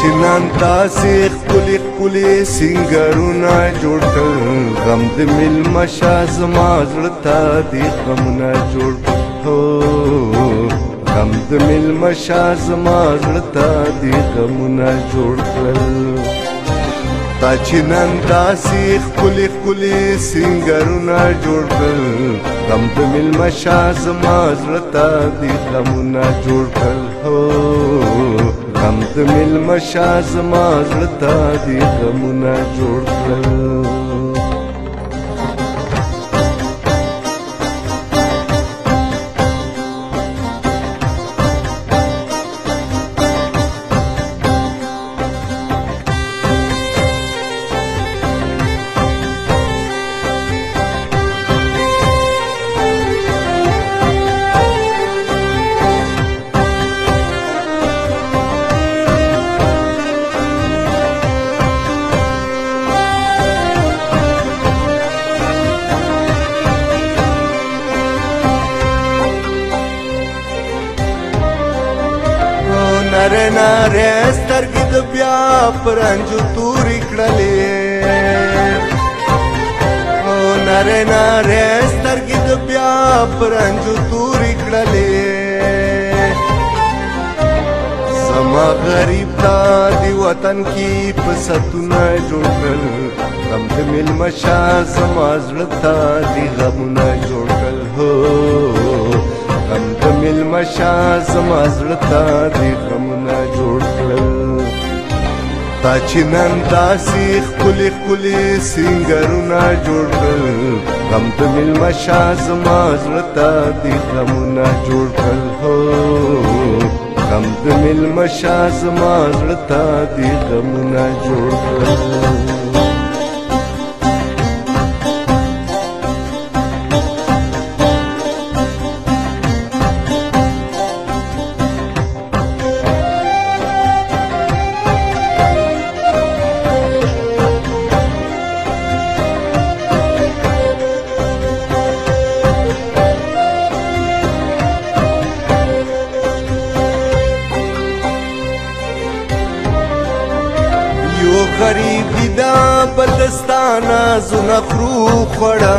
چنان تاسې ښکلي ښکلي سینګرونه جوړ کړل غم د میلمه شاه زما زړه ته دې غمونه جوړ کړل غم د میلمه شاه زما زړه ته دې غمونه جوړ کړل تا چې نن داسې ښکلي ښکلي سینګرونه جوړ کړل غم د میلمه شاه زما زړه ته دې غمونه جوړ کړل غم د میلمه شاه زما زړه ته دې غمونه جوړ کړل نره نره سترګې د بیا پرنجو تورې کړلې نره نره سترګې د بیا پرنجو تورې کړلې زما غریب تا دی وطن کې په ستونه جوړ کړل غم د میلمه شاه زما زړه ته دې غمونه جوړ کړل غم د میلمه شاه زما زړه ته دې غمونه جوړ کړل تا چې نن داسې ښکلي ښکلي سینګرونه جوړ کړل غم د میلمه شاه زما زړه ته دې غمونه جوړ کړل غم د میلمه شاه زما زړه ته دې غمونه جوړ کړل غریبی دا بلستانا زونه خرو خوړه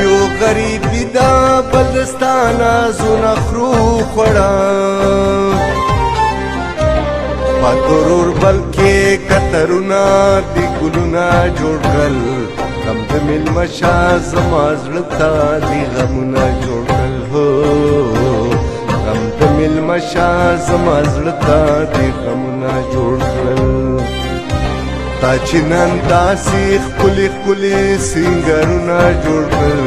یو غریبی دا بلستانا زونه خرو خوړه پاتورور بلکې کترونه دی ګلونه جوړ کړل غم د میلمه شاه زما زړه ته دې غمونه جوړ کړل غم د میلمه شاه زما زړه ته دې غمونه جوړ کړل تا چې نن داسې ښکلي ښکلي سینګرونه جوړ کړل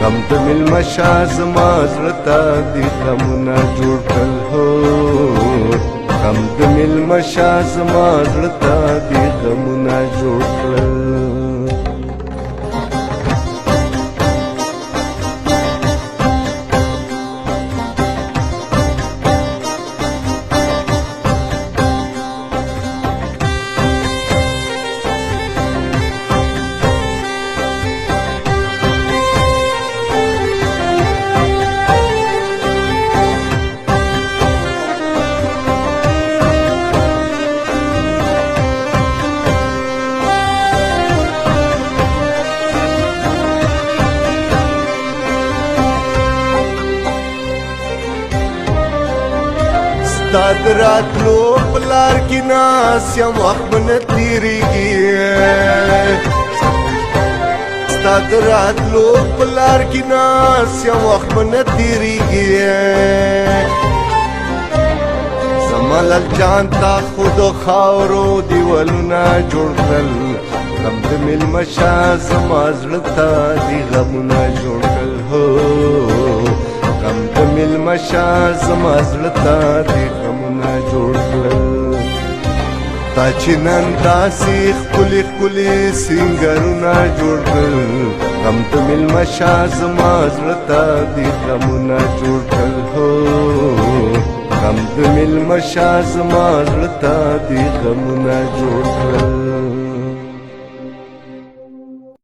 غم د میلمه شاه زما زړه ته دې غمونه جوړ کړل غم د میلمه شاه زما زړه ته دې غمونه جوړ کړل ستا د راتلو په لار کې ناست یم وخت به نه تېرېږي ستا د راتلو په لار کې ناست یم وخت به نه تېرېږي زما لال جان تا خو د خاورو دیوالونه جوړ کړل غم د میلمه شاه زما زړه ته دې غمونه جوړ کړل غم د میلمه شاه زما زړه ته دې غمونه جوړ کړل چې نن داسې ښکلي ښکلي سینګرونه جوړ کړل غم د مېلمه شاه زما زړه ته دې غمونه جوړ کړل هو غم د مېلمه شاه زما زړه ته دې غمونه جوړ کړل